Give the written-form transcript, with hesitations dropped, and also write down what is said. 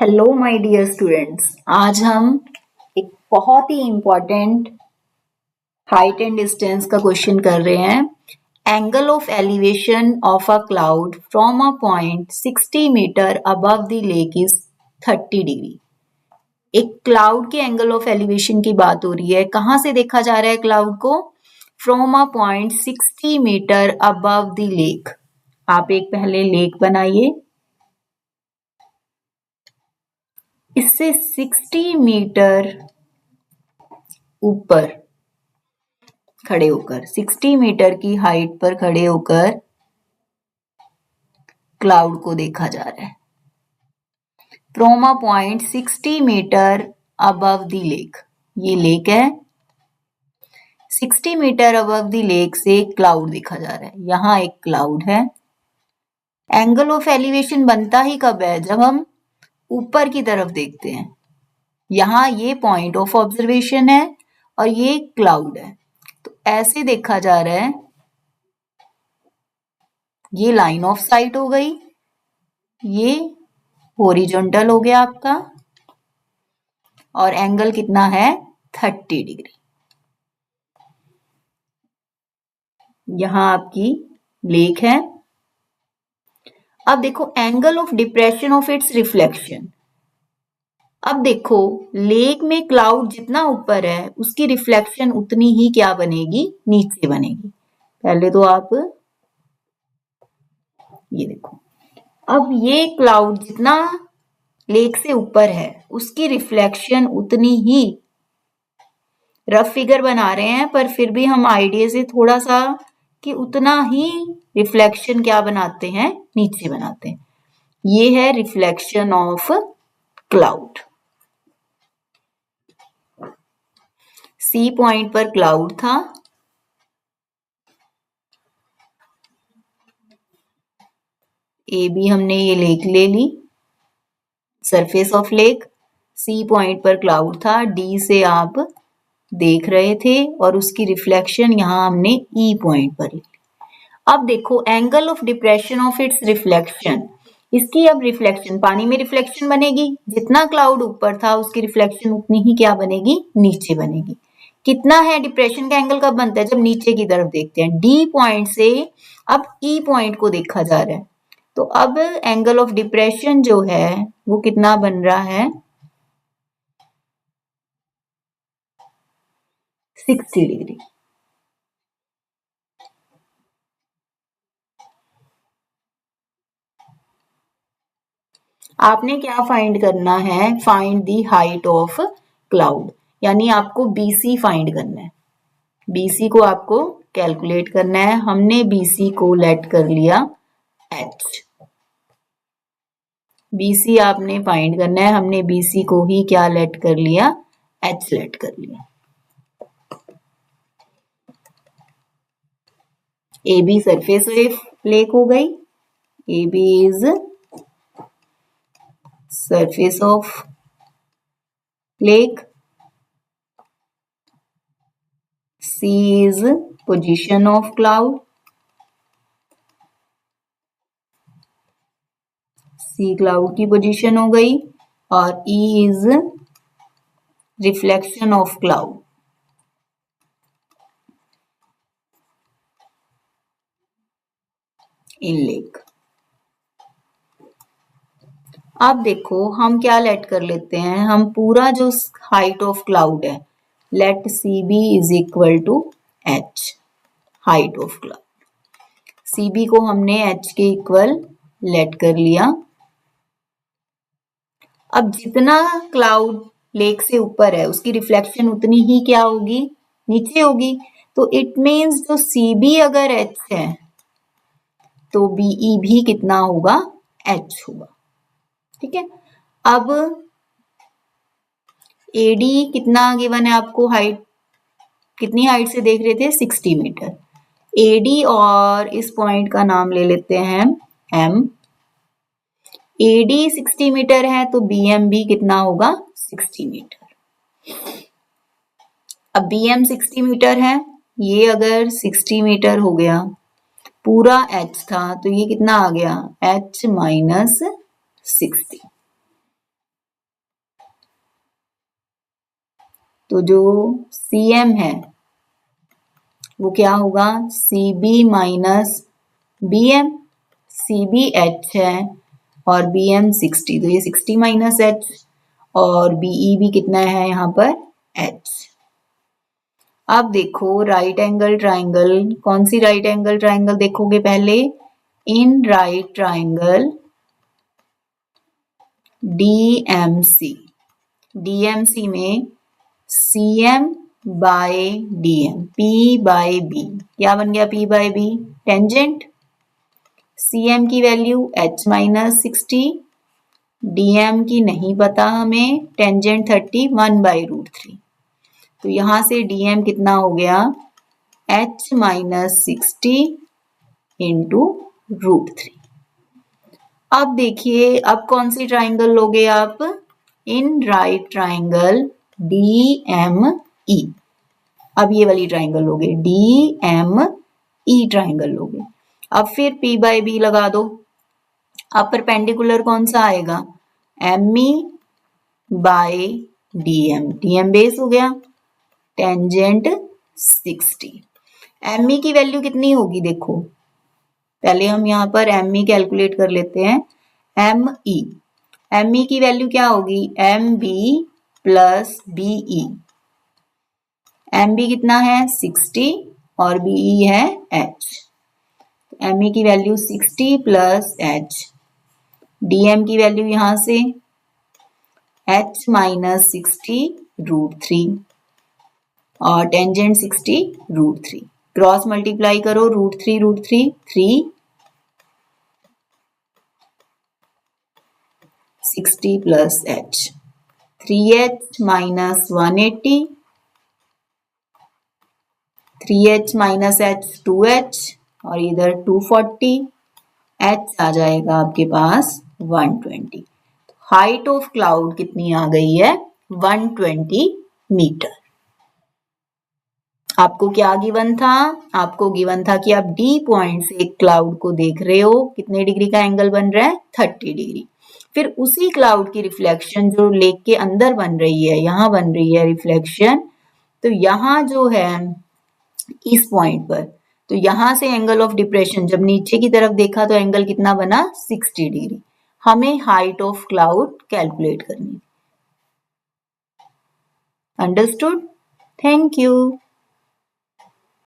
Hello my dear students, आज हम एक बहुत ही इम्पोर्टेंट हाइट एंड डिस्टेंस का क्वेश्चन कर रहे हैं। Angle of elevation of a cloud from a point 60 metre above the lake is 30 degree. एक क्लाउड के एंगल ऑफ एलिवेशन की बात हो रही है। कहाँ से देखा जा रहा है क्लाउड को? From a point 60 metre above the lake. आप एक पहले लेक बनाइए। इससे 60 मीटर ऊपर खड़े होकर 60 मीटर की हाइट पर खड़े होकर क्लाउड को देखा जा रहा है। From a point 60 metre above the lake, ये लेक है। 60 मीटर अबव द लेक से क्लाउड देखा जा रहा है। यहाँ एक क्लाउड है। एंगल ऑफ एलिवेशन बनता ही कब है? जब हम ऊपर की तरफ देखते हैं। यहाँ ये पॉइंट ऑफ ऑब्जर्वेशन है और ये क्लाउड है, तो ऐसे देखा जा रहा है। ये लाइन ऑफ साइट हो गई, ये हॉरिजॉन्टल हो गया आपका, और एंगल कितना है? 30 डिग्री। यहां आपकी लेक है। अब देखो angle of depression of its reflection. अब देखो लेक में क्लाउड जितना ऊपर है उसकी रिफ्लेक्शन उतनी ही क्या बनेगी? नीचे बनेगी। पहले तो आप ये देखो, अब ये क्लाउड जितना लेक से ऊपर है उसकी रिफ्लेक्शन उतनी ही, रफ फिगर बना रहे हैं पर फिर भी हम आइडिया से थोड़ा सा कि उतना ही रिफ्लेक्शन क्या बनाते हैं? नीचे बनाते हैं। ये है reflection of cloud. C point पर क्लाउड था, ए बी हमने ये लेक ले ली, surface of lake. C point पर क्लाउड था, डी से आप देख रहे थे और उसकी रिफ्लेक्शन यहां हमने ई पॉइंट पर ली। अब देखो angle of depression of its reflection, इसकी अब रिफ्लेक्शन पानी में रिफ्लेक्शन बनेगी। जितना क्लाउड ऊपर था उसकी रिफ्लेक्शन उतनी ही क्या बनेगी? नीचे बनेगी। कितना है? डिप्रेशन का एंगल कब बनता है? जब नीचे की तरफ देखते हैं। डी पॉइंट से अब ई पॉइंट को देखा जा रहा है, तो अब एंगल ऑफ डिप्रेशन जो है वो कितना बन रहा है? 60 डिग्री। आपने क्या फाइंड करना है? Find the height of cloud, यानी आपको बीसी फाइंड करना है। बीसी को आपको कैलकुलेट करना है। हमने बीसी को लेट कर लिया एच। बीसी आपने फाइंड करना है, हमने बीसी को ही क्या लेट कर लिया? एच लेट कर लिया। ए बी सरफेस लेक हो गई। A B is surface of lake. C is position of cloud. C cloud की पोजीशन हो गई और E is reflection of cloud in lake. अब देखो हम क्या लेट कर लेते हैं, हम पूरा जो हाइट ऑफ क्लाउड है, let C B is equal to H, height of cloud. C B को हमने एच के इक्वल लेट कर लिया। अब जितना क्लाउड लेक से ऊपर है उसकी रिफ्लेक्शन उतनी ही क्या होगी? नीचे होगी। तो इट मीन्स जो सी बी अगर एच है तो बीई भी कितना होगा? एच होगा। ठीक है। अब एडी कितना गिवन है आपको? हाइट कितनी हाइट से देख रहे थे? 60 मीटर। एडी और इस पॉइंट का नाम ले लेते हैं एम। एडी 60 मीटर है तो बीएम भी कितना होगा? 60 मीटर। अब बीएम 60 मीटर है, ये अगर 60 मीटर हो गया, पूरा एच था तो ये कितना आ गया? H minus 60। तो जो CM है वो क्या होगा, CB minus BM। CB H है और BM 60, तो ये 60 माइनस H, और BE भी कितना है यहाँ पर H। अब देखो राइट एंगल ट्राइंगल, कौन सी राइट एंगल ट्राइंगल देखोगे पहले, in right triangle DMC। DMC में CM by DM, P by B, क्या बन गया P by B, tangent. CM की वैल्यू H माइनस 60, DM की नहीं पता हमें, टेंजेंट 30, 1/√3। तो यहां से DM कितना हो गया, H माइनस 60 इंटू √3। अब देखिए अब कौन सी ट्राइंगल लोगे आप, इन राइट ट्राइंगल DME। अब ये वाली ट्राइंगल लोगे, DME ट्राइंगल लोगे। अब फिर P बाय B लगा दो। अब परपेंडिकुलर कौन सा आएगा, ME by DM, DM base हो गया, टेंजेंट 60। ME की वैल्यू कितनी होगी देखो, पहले हम यहाँ पर ME कैलकुलेट कर लेते हैं। ME की वैल्यू क्या होगी, MB प्लस BE। MB कितना है 60 और BE है H। ME की वैल्यू 60 प्लस H, DM की वैल्यू यहां से H माइनस 60 √3 और टेंजेंट 60 √3। क्रॉस मल्टीप्लाई करो, √3 3, 60 plus H, 3H minus 180, 3H minus H 2H और इधर 240, H आ जाएगा आपके पास 120। हाइट ऑफ क्लाउड कितनी आ गई है, 120 मीटर। आपको क्या गिवन था, आपको गिवन था कि आप D पॉइंट से एक क्लाउड को देख रहे हो, कितने डिग्री का एंगल बन रहा है, 30 डिग्री। फिर उसी क्लाउड की रिफ्लेक्शन जो लेक के अंदर बन रही है, यहाँ बन रही है रिफ्लेक्शन, तो यहाँ जो है इस पॉइंट पर, तो यहां से एंगल ऑफ डिप्रेशन जब नीचे की तरफ देखा तो एंगल कितना बना, 60 डिग्री। हमें हाइट ऑफ क्लाउड कैलकुलेट करनी। अंडरस्टूड? Thank you.